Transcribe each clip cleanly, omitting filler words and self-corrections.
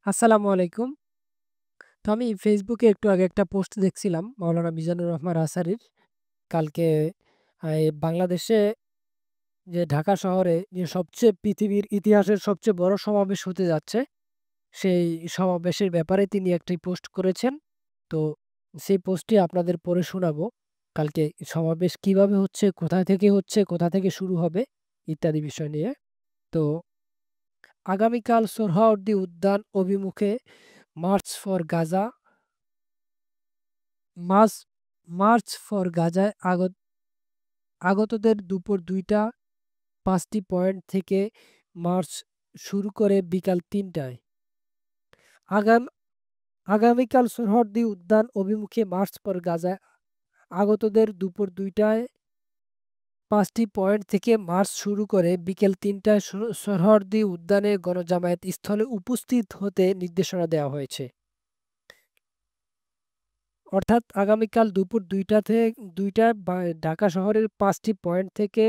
আসসালামু আলাইকুম। তো আমি ফেসবুকে একটু আগে একটা পোস্ট দেখছিলাম মাওলানা মিজানুর রহমান আসারির। কালকে বাংলাদেশে যে ঢাকা শহরে যে সবচেয়ে পৃথিবীর ইতিহাসের সবচেয়ে বড় সমাবেশ হতে যাচ্ছে, সেই সমাবেশের ব্যাপারে তিনি একটি পোস্ট করেছেন। তো সেই পোস্টটি আপনাদের পড়ে শোনাবো। কালকে সমাবেশ কিভাবে হচ্ছে, কোথা থেকে শুরু হবে ইত্যাদি বিষয় নিয়ে। তো আগামীকাল সোহরাওয়ার্দী উদ্যান অভিমুখে March for Gaza March March for গাজায় আগতদের দুপুর ২টা ৫টি পয়েন্ট থেকে মার্চ শুরু করে বিকাল ৩টায়। আগাম আগামীকাল সোহরাওয়ার্দী উদ্যান অভিমুখে মার্চ ফর গাজায় আগতদের দুপুর ২টায় ৫টি পয়েন্ট থেকে মার্চ শুরু করে বিকেল ৩টায় সোহরাওয়ার্দী উদ্যানে গণজামায়াত স্থলে উপস্থিত হতে নির্দেশনা দেওয়া হয়েছে। অর্থাৎ আগামীকাল দুপুর ২টায় ঢাকা শহরের ৫টি পয়েন্ট থেকে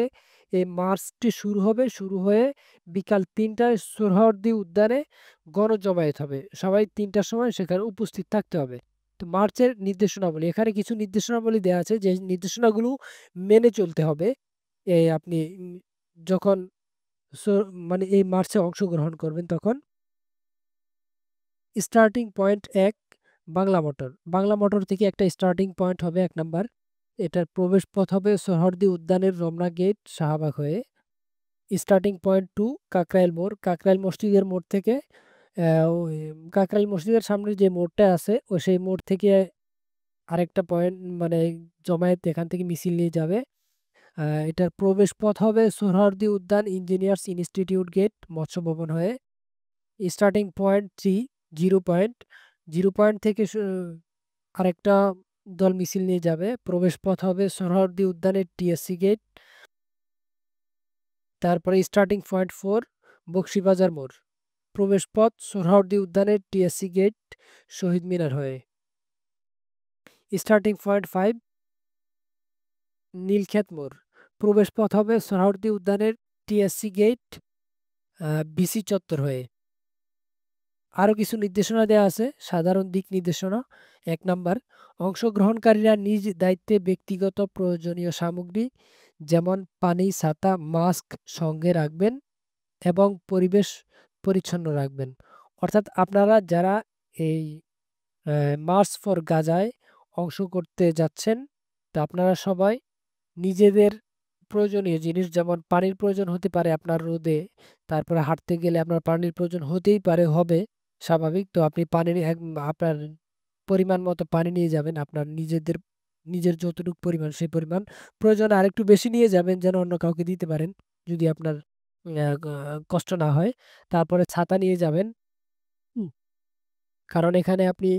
এই মার্চটি শুরু হবে। শুরু হয়ে বিকাল ৩টায় সোহরাওয়ার্দী উদ্যানে গণজমায়েত হবে। সবাই ৩টার সময় সেখানে উপস্থিত থাকতে হবে। তো মার্চের নির্দেশনাবলী, এখানে কিছু নির্দেশনাবলী দেয়া আছে যে নির্দেশনাগুলো মেনে চলতে হবে। আপনি যখন সো মানে এই মার্চে অংশগ্রহণ করবেন তখন। Starting point ১ Bangla motor. Bangla motor থেকে একটা স্টার্টিং পয়েন্ট হবে ১ নাম্বার। এটার প্রবেশ পথ হবে সোহরাওয়ার্দী উদ্যানের রমনা গেট, শাহবাগ হয়ে। স্টার্টিং পয়েন্ট ২ কাকরাইল মোড়। কাকরাইল মসজিদের মোড় থেকে ওই কাকরাইল মসজিদের সামনে যে মোড়টা আছে সেই মোড় থেকে আরেকটা পয়েন্ট জমায়েত এখান থেকে মিছিল নিয়ে যাবে। এটার প্রবেশ পথ হবে সোহরাওয়ার্দী উদ্যান ইঞ্জিনিয়ার্স ইনস্টিটিউট গেট, মৎস্য ভবন হয়ে। Starting point ৩ zero point. Zero point থেকে আরেকটা দল মিছিল নিয়ে যাবে। প্রবেশ পথ হবে সোহরাওয়ার্দী উদ্যানের টিএসসি গেট। তারপরে স্টার্টিং পয়েন্ট ৪ বকশীবাজার মোড়। প্রবেশ পথ সোহরাওয়ার্দী উদ্যানের টিএসসি গেট, শহীদ মিনার হয়ে। স্টার্টিং পয়েন্ট ৫ নীলক্ষেত মোড়। প্রবেশ পথ হবে সোহরাওয়ার্দী উদ্যানের টিএসসি গেট, বিসি চত্বর হয়ে। আরও কিছু নির্দেশনা দেওয়া আছে, সাধারণ দিক নির্দেশনা। ১ নাম্বার, অংশগ্রহণকারীরা নিজ দায়িত্বে ব্যক্তিগত প্রয়োজনীয় সামগ্রী যেমন পানি, ছাতা, মাস্ক সঙ্গে রাখবেন এবং পরিবেশ পরিচ্ছন্ন রাখবেন। অর্থাৎ আপনারা যারা এই মার্চ ফর গাজায় অংশ করতে যাচ্ছেন, তো আপনারা সবাই নিজেদের প্রয়োজনীয় জিনিস, যেমন পানির প্রয়োজন হতে পারে আপনার রোদে, তারপরে হাঁটতে গেলে আপনার পানির প্রয়োজন হতেই পারে, হবে স্বাভাবিক। তো আপনি আপনার পরিমাণ মতো পানি নিয়ে যাবেন। আপনার নিজের যতটুকু পরিমাণ সেই পরিমাণ, প্রয়োজনে আরেকটু বেশি নিয়ে যাবেন যেন অন্য কাউকে দিতে পারেন যদি আপনার কষ্ট না হয়। তারপরে ছাতা নিয়ে যাবেন। হুম, কারণ এখানে আপনি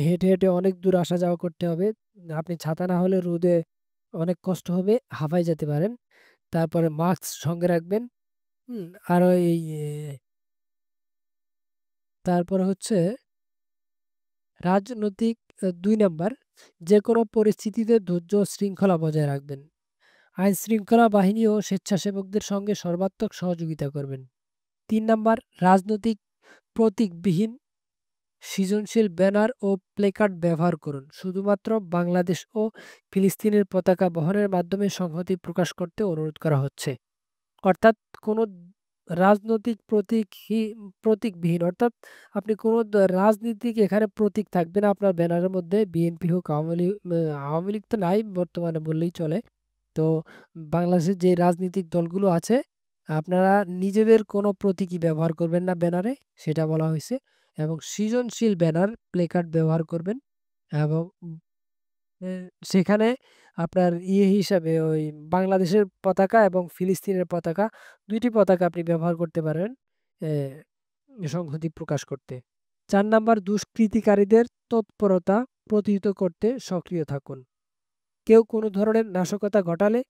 হেঁটে হেঁটে অনেক দূর আসা যাওয়া করতে হবে। আপনি ছাতা না হলে রোদে অনেক কষ্ট হবে, হাঁপায় যেতে পারেন। তারপরে মাস্ক সঙ্গে রাখবেন। হুম, আরো তারপরে হচ্ছে রাজনৈতিক ২ নাম্বার, যেকোনো পরিস্থিতিতে ধৈর্য ও শৃঙ্খলা বজায় রাখবেন। আইন শৃঙ্খলা বাহিনী ও স্বেচ্ছাসেবকদের সঙ্গে সর্বাত্মক সহযোগিতা করবেন। ৩ নাম্বার, রাজনৈতিক প্রতীকবিহীন সৃজনশীল ব্যানার ও প্লেকার্ড ব্যবহার করুন। শুধুমাত্র বাংলাদেশ ও ফিলিস্তিনের পতাকা বহনের মাধ্যমে সংহতি প্রকাশ করতে অনুরোধ করা হচ্ছে। অর্থাৎ কোনো রাজনৈতিক প্রতীকবিহীন, অর্থাৎ আপনি কোনো রাজনীতিক এখানে প্রতীক থাকবে না আপনার ব্যানারের মধ্যে। বিএনপি হোক, আওয়ামী লীগ তো নাই বর্তমানে বললেই চলে। তো বাংলাদেশের যে রাজনৈতিক দলগুলো আছে, আপনারা নিজেদের কোনো প্রতীকী ব্যবহার করবেন না ব্যানারে, সেটা বলা হয়েছে। এবং সৃজনশীল ব্যানার, প্লেকার্ড ব্যবহার করবেন। এবং এ সেখানে আপনার হিসাবে ওই বাংলাদেশের পতাকা এবং ফিলিস্তিনের পতাকা, ২ টি পতাকা আপনি ব্যবহার করতে পারেন এ সংহতি প্রকাশ করতে। ৪ নাম্বার, দুষ্কৃতিকারীদের তৎপরতা প্রতিহত করতে সক্রিয় থাকুন। কেউ কোনো ধরনের নাশকতা ঘটালে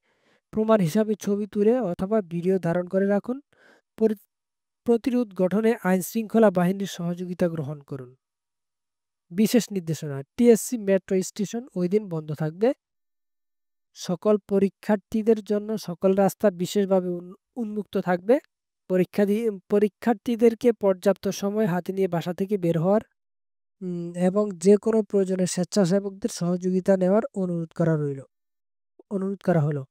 প্রমাণ হিসাবে ছবি তুলে অথবা ভিডিও ধারণ করে রাখুন। পরি প্রতিরোধ গঠনে আইনশৃঙ্খলা বাহিনীর সহযোগিতা গ্রহণ করুন। বিশেষ নির্দেশনা, টিএসসি মেট্রো স্টেশন ওই দিন বন্ধ থাকবে। সকল পরীক্ষার্থীদের জন্য সকল রাস্তা বিশেষভাবে উন্মুক্ত থাকবে। পরীক্ষার্থীদেরকে পর্যাপ্ত সময় হাতে নিয়ে বাসা থেকে বের হওয়ার এবং যে কোনো প্রয়োজনে স্বেচ্ছাসেবকদের সহযোগিতা নেওয়ার অনুরোধ করা হলো।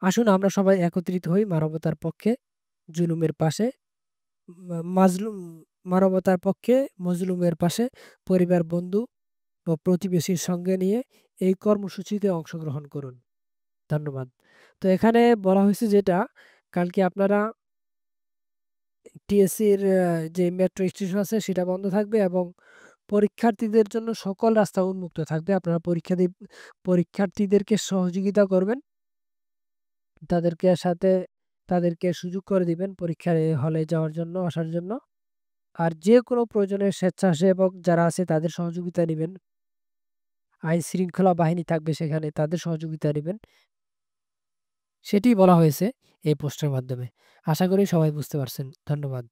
আসুন আমরা সবাই একত্রিত হই মানবতার পক্ষে, জুলুমের পাশে, মাজলুম মানবতার পক্ষে, মজলুমের পাশে, পরিবার, বন্ধু ও প্রতিবেশীর সঙ্গে নিয়ে এই কর্মসূচিতে অংশগ্রহণ করুন। ধন্যবাদ। তো এখানে বলা হয়েছে যেটা, কালকে আপনারা টিএসসির যে মেট্রো স্টেশন আছে সেটা বন্ধ থাকবে এবং পরীক্ষার্থীদের জন্য সকল রাস্তা উন্মুক্ত থাকবে। আপনারা পরীক্ষার্থীদেরকে সহযোগিতা করবেন। তাদেরকে সুযোগ করে দিবেন পরীক্ষার হলে যাওয়ার জন্য, আসার জন্য। আর যে কোনো প্রয়োজনে স্বেচ্ছাসেবক যারা আছে তাদের সহযোগিতা নিবেন। আইন শৃঙ্খলা বাহিনী থাকবে সেখানে, তাদের সহযোগিতা নিবেন। সেটিই বলা হয়েছে এই পোস্টের মাধ্যমে। আশা করি সবাই বুঝতে পারছেন। ধন্যবাদ।